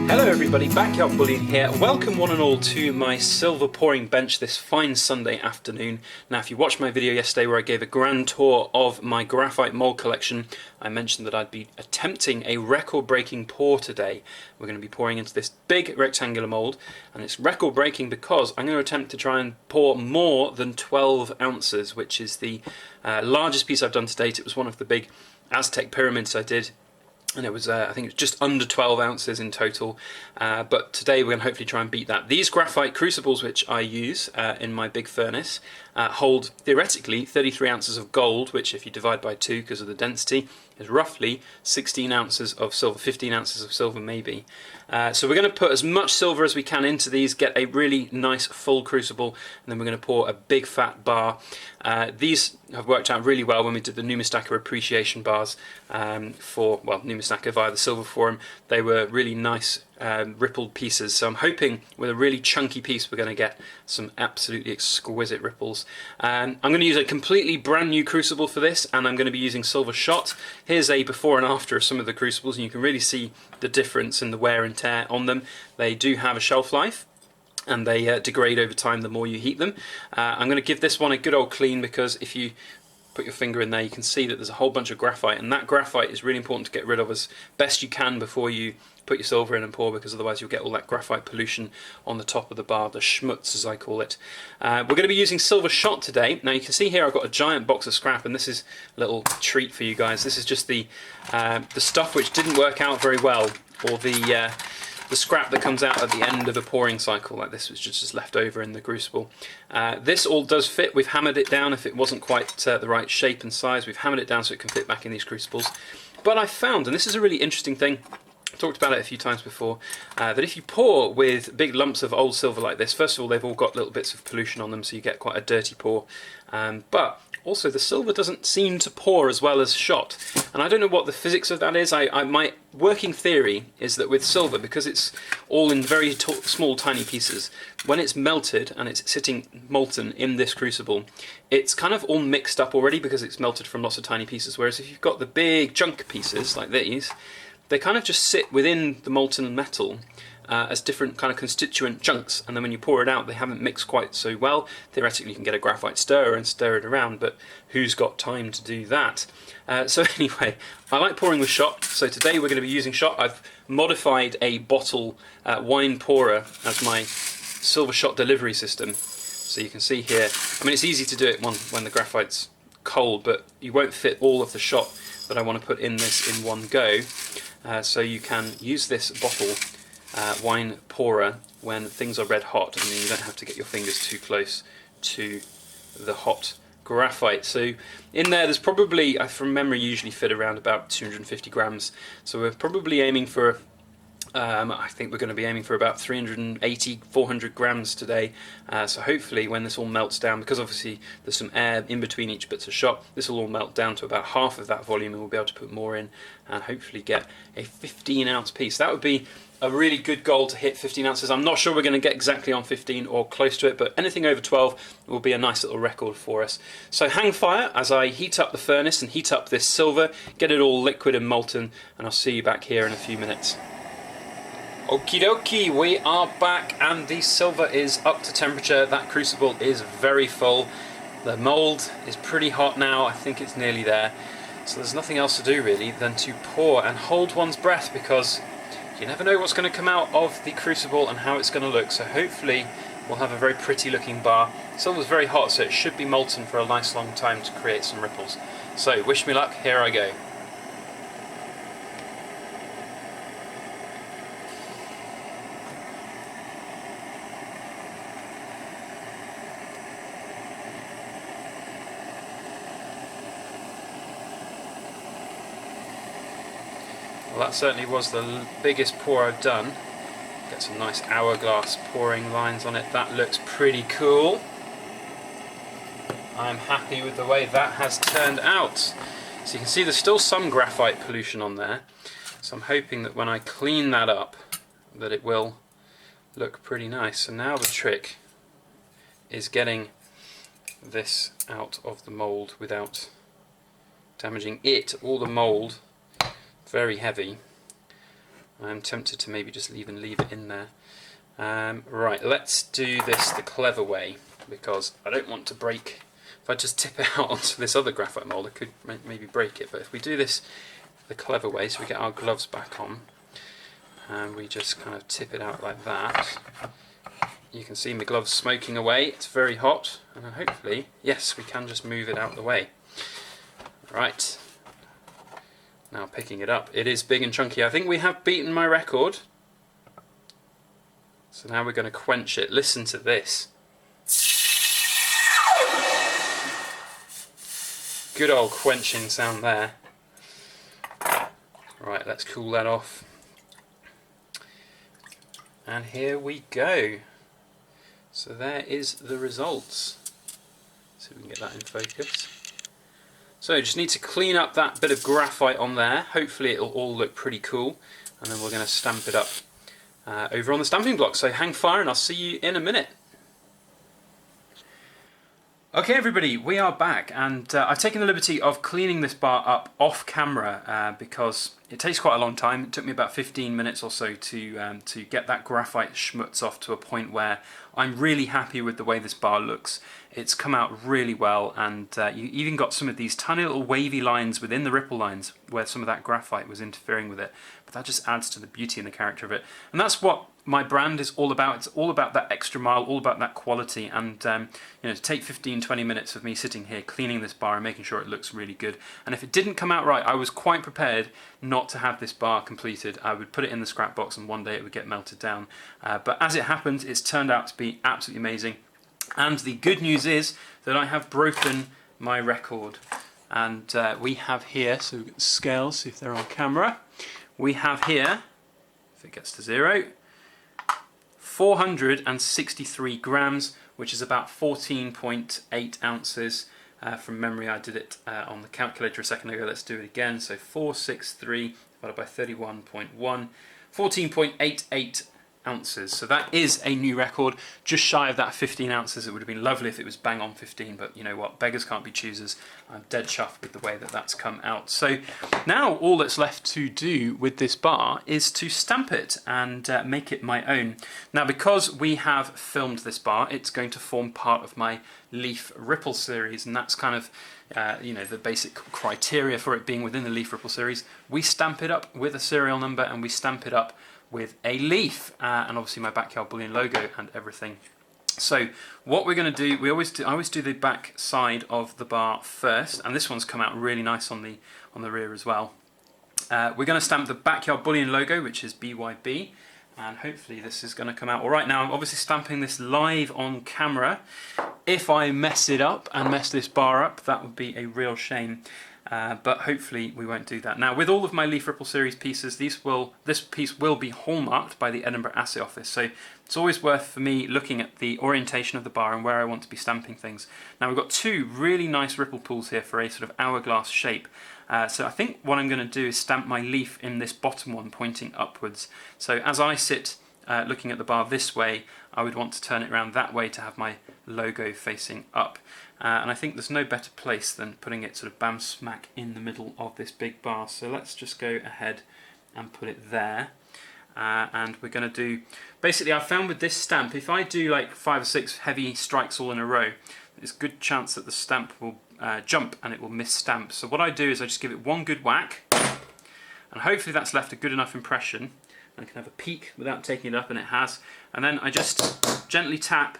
Hello everybody, Backyard Bullion here. Welcome one and all to my silver pouring bench this fine Sunday afternoon. Now if you watched my video yesterday where I gave a grand tour of my graphite mould collection, I mentioned that I'd be attempting a record-breaking pour today. We're going to be pouring into this big rectangular mould, and it's record-breaking because I'm going to attempt to try and pour more than 12 ounces, which is the largest piece I've done to date. It was one of the big Aztec pyramids I did, and it was, I think it was just under 12 ounces in total, but today we're going to hopefully try and beat that. These graphite crucibles which I use in my big furnace hold theoretically 33 ounces of gold, which if you divide by 2 because of the density is roughly 16 ounces of silver, 15 ounces of silver maybe. So we're going to put as much silver as we can into these, get a really nice full crucible, and then we're going to pour a big fat bar. These have worked out really well when we did the Numistaka appreciation bars for, well, Numistaka via the Silver Forum. They were really nice rippled pieces, so I'm hoping with a really chunky piece we're going to get some absolutely exquisite ripples. I'm going to use a completely brand new crucible for this, and I'm going to be using silver shot. Here's a before and after of some of the crucibles, and you can really see the difference in the wear and tear on them. They do have a shelf life, and they degrade over time the more you heat them. I'm going to give this one a good old clean, because if you put your finger in there you can see that there's a whole bunch of graphite, and that graphite is really important to get rid of as best you can before you put your silver in and pour, because otherwise you'll get all that graphite pollution on the top of the bar, the schmutz as I call it. We're going to be using silver shot today. Now you can see here I've got a giant box of scrap, and this is a little treat for you guys. This is just the stuff which didn't work out very well, or the scrap that comes out at the end of a pouring cycle, like this, which is just left over in the crucible. This all does fit. We've hammered it down. If it wasn't quite the right shape and size, we've hammered it down so it can fit back in these crucibles. But I found, and this is a really interesting thing, I've talked about it a few times before, that if you pour with big lumps of old silver like this, first of all they've all got little bits of pollution on them, so you get quite a dirty pour, but also the silver doesn't seem to pour as well as shot, and I don't know what the physics of that is. My working theory is that with silver, because it's all in very small tiny pieces, when it's melted and it's sitting molten in this crucible, it's kind of all mixed up already because it's melted from lots of tiny pieces, whereas if you've got the big chunk pieces like these, they kind of just sit within the molten metal as different kind of constituent chunks, and then when you pour it out they haven't mixed quite so well. Theoretically you can get a graphite stirrer and stir it around, but who's got time to do that? So anyway, I like pouring with shot, so today we're going to be using shot. I've modified a bottle wine pourer as my silver shot delivery system, so you can see here, I mean it's easy to do it when the graphite's cold, but you won't fit all of the shot that I want to put in this in one go. So you can use this bottle wine pourer when things are red hot, and then you don't have to get your fingers too close to the hot graphite. So in there's probably, from memory, usually fit around about 250 grams. So we're probably aiming for, I think we're going to be aiming for about 380, 400 grams today. So hopefully when this all melts down, because obviously there's some air in between each bits of shot, this will all melt down to about half of that volume, and we'll be able to put more in and hopefully get a 15 ounce piece. That would be a really good goal to hit 15 ounces. I'm not sure we're going to get exactly on 15 or close to it, but anything over 12 will be a nice little record for us. So hang fire as I heat up the furnace and heat up this silver, get it all liquid and molten, and I'll see you back here in a few minutes. Okie dokie, we are back, and the silver is up to temperature. That crucible is very full. The mould is pretty hot now. I think it's nearly there. So there's nothing else to do really than to pour and hold one's breath, because you never know what's going to come out of the crucible and how it's going to look. So hopefully we'll have a very pretty looking bar. Silver's very hot, so it should be molten for a nice long time to create some ripples. So wish me luck, here I go. Well, that certainly was the biggest pour I've done. Get some nice hourglass pouring lines on it. That looks pretty cool. I'm happy with the way that has turned out. So you can see there's still some graphite pollution on there. So I'm hoping that when I clean that up, that it will look pretty nice. So now the trick is getting this out of the mould without damaging it or the mould. Very heavy. I'm tempted to maybe just leave it in there. Right, let's do this the clever way, because I don't want to break. If I just tip it out onto this other graphite mould, I could maybe break it. But if we do this the clever way, so we get our gloves back on, and we just kind of tip it out like that. You can see my gloves smoking away. It's very hot, and hopefully, yes, we can just move it out the way. Right. Now picking it up, it is big and chunky. I think we have beaten my record. So now we're going to quench it. Listen to this. Good old quenching sound there. Right, let's cool that off. And here we go. So there is the results. See if we can get that in focus. So just need to clean up that bit of graphite on there. Hopefully it'll all look pretty cool. And then we're going to stamp it up over on the stamping block. So hang fire and I'll see you in a minute. Okay everybody, we are back, and I've taken the liberty of cleaning this bar up off camera because it takes quite a long time. It took me about 15 minutes or so to get that graphite schmutz off to a point where I'm really happy with the way this bar looks. It's come out really well, and you even got some of these tiny little wavy lines within the ripple lines where some of that graphite was interfering with it. But that just adds to the beauty and the character of it. And that's what my brand is all about. It's all about that extra mile, all about that quality, and you know, to take 15-20 minutes of me sitting here cleaning this bar and making sure it looks really good. And if it didn't come out right, I was quite prepared not to have this bar completed. I would put it in the scrap box and one day it would get melted down. But as it happened, it's turned out to be absolutely amazing. And the good news is that I have broken my record. And we have here, so we've got scales, see if they're on camera. We have here, if it gets to 0, 463 grams, which is about 14.8 ounces. From memory, I did it on the calculator a second ago. Let's do it again. So 463 divided by 31.1, 14.88 ounces. So that is a new record, just shy of that 15 ounces. It would have been lovely if it was bang on 15, but you know what, beggars can't be choosers. I'm dead chuffed with the way that that's come out. So now all that's left to do with this bar is to stamp it and make it my own. Now because we have filmed this bar, it's going to form part of my Leaf Ripple series, and that's kind of you know, the basic criteria for it being within the Leaf Ripple series. We stamp it up with a serial number and we stamp it up with a leaf, and obviously my Backyard Bullion logo and everything. So what we're going to do, I always do the back side of the bar first, and this one's come out really nice on the rear as well. We're going to stamp the Backyard Bullion logo, which is BYB, and hopefully this is going to come out all right. Now I'm obviously stamping this live on camera. If I mess it up and mess this bar up, that would be a real shame. But hopefully we won't do that. Now with all of my Leaf Ripple series pieces, this piece will be hallmarked by the Edinburgh Assay Office, so it's always worth for me looking at the orientation of the bar and where I want to be stamping things. Now we've got two really nice ripple pools here for a sort of hourglass shape. So I think what I'm going to do is stamp my leaf in this bottom one pointing upwards. So as I sit looking at the bar this way, I would want to turn it around that way to have my logo facing up. And I think there's no better place than putting it sort of bam smack in the middle of this big bar. So let's just go ahead and put it there. And we're going to do, basically I found with this stamp, if I do like 5 or 6 heavy strikes all in a row, there's a good chance that the stamp will jump and it will miss stamp. So what I do is I just give it one good whack, and hopefully that's left a good enough impression. I can have a peek without taking it up, and it has. And then I just gently tap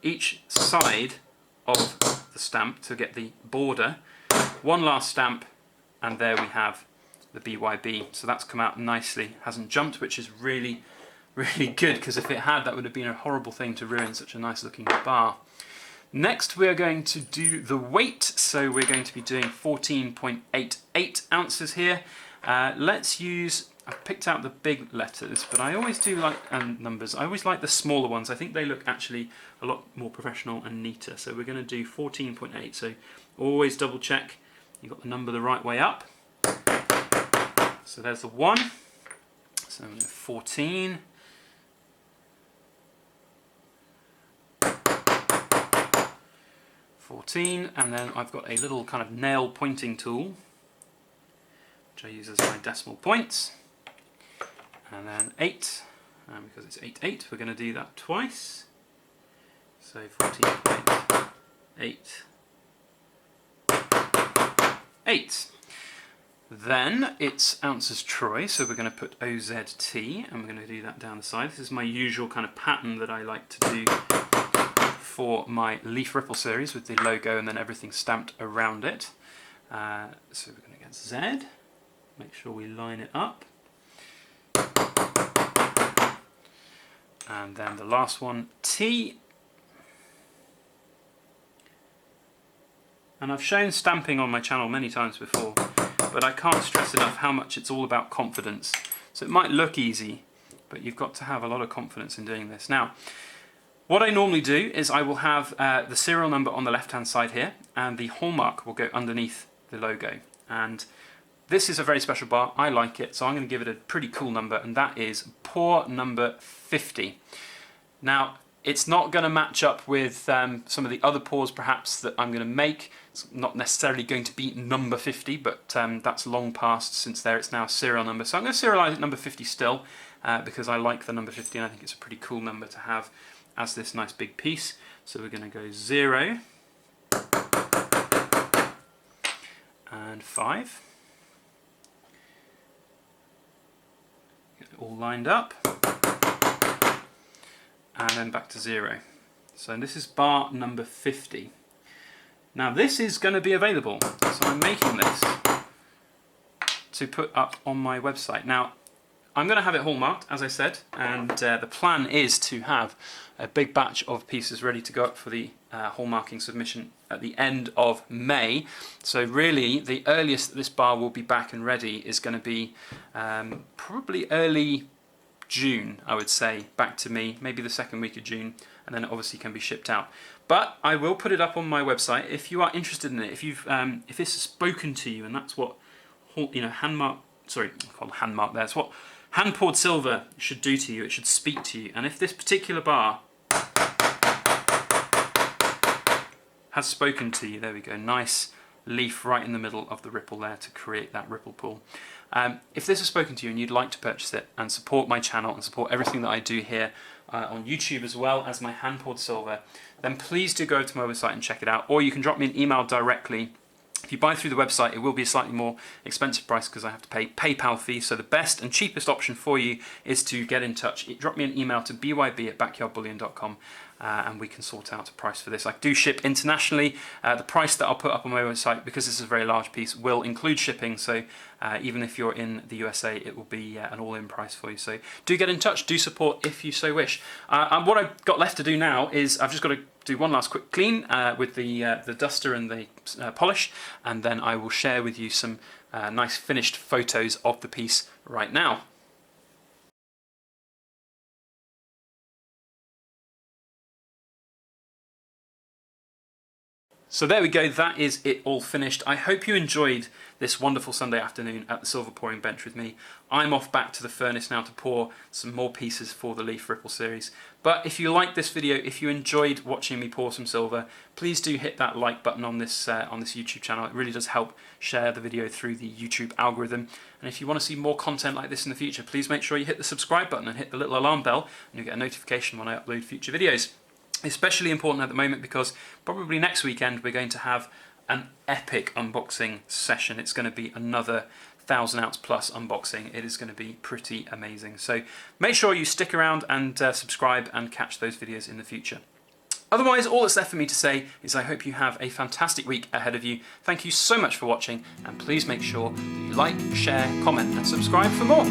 each side of the stamp to get the border. One last stamp, and there we have the BYB. So that's come out nicely, hasn't jumped, which is really, really good, because if it had, that would have been a horrible thing to ruin such a nice looking bar. Next we are going to do the weight, so we're going to be doing 14.88 ounces here. Let's use, I've picked out the big letters, but I always do like numbers. I always like the smaller ones. I think they look actually a lot more professional and neater. So we're going to do 14.8. So always double check you've got the number the right way up. So there's the 1. So 14. 14, and then I've got a little kind of nail pointing tool, which I use as my decimal points. and then 8, and because it's 8, 8, we're going to do that twice. So 14.8, 8. Then it's ounces troy, so we're going to put OZT, and we're going to do that down the side. This is my usual kind of pattern that I like to do for my leaf ripple series, with the logo and then everything stamped around it. So we're going to get Z, make sure we line it up. And then the last one, T. And I've shown stamping on my channel many times before, but I can't stress enough how much it's all about confidence. So it might look easy, but you've got to have a lot of confidence in doing this. Now, what I normally do is I will have the serial number on the left-hand side here, and the hallmark will go underneath the logo. And this is a very special bar. I like it, so I'm going to give it a pretty cool number, and that is pour number 50. Now, it's not going to match up with some of the other pours perhaps that I'm going to make. It's not necessarily going to be number 50, but that's long past since it's now a serial number. So I'm going to serialize at number 50 still, because I like the number 50 and I think it's a pretty cool number to have as this nice big piece. So we're going to go 0 and 5. Get it all lined up. And then back to 0. So this is bar number 50. Now this is going to be available, so I'm making this to put up on my website. Now I'm going to have it hallmarked, as I said, and the plan is to have a big batch of pieces ready to go up for the hallmarking submission at the end of May. So really the earliest that this bar will be back and ready is going to be probably early June, I would say, back to me, maybe the second week of June, and then it obviously can be shipped out. But I will put it up on my website if you are interested in it. If you've, if this has spoken to you, and that's what hand poured silver should do to you. It should speak to you. And if this particular bar has spoken to you, there we go, nice leaf right in the middle of the ripple there to create that ripple pool. If this has spoken to you and you'd like to purchase it and support my channel and support everything that I do here on YouTube as well as my hand poured silver, then please do go to my website and check it out, or you can drop me an email directly. If you buy through the website, it will be a slightly more expensive price because I have to pay PayPal fees. So the best and cheapest option for you is to get in touch. Drop me an email to byb@backyardbullion.com and we can sort out a price for this. I do ship internationally. The price that I'll put up on my website, because this is a very large piece, will include shipping. So even if you're in the USA, it will be an all-in price for you. So do get in touch, do support if you so wish. And what I've got left to do now is I've just got to do one last quick clean with the duster and the polish, and then I will share with you some nice finished photos of the piece right now. So there we go, that is it all finished. I hope you enjoyed this wonderful Sunday afternoon at the silver pouring bench with me. I'm off back to the furnace now to pour some more pieces for the Leaf Ripple series. But if you liked this video, if you enjoyed watching me pour some silver, please do hit that like button on this YouTube channel. It really does help share the video through the YouTube algorithm. And if you want to see more content like this in the future, please make sure you hit the subscribe button and hit the little alarm bell, and you'll get a notification when I upload future videos. Especially important at the moment because probably next weekend we're going to have an epic unboxing session. It's going to be another 1,000 ounce plus unboxing. It is going to be pretty amazing. So make sure you stick around and subscribe and catch those videos in the future. Otherwise, all that's left for me to say is I hope you have a fantastic week ahead of you. Thank you so much for watching, and please make sure that you like, share, comment and subscribe for more.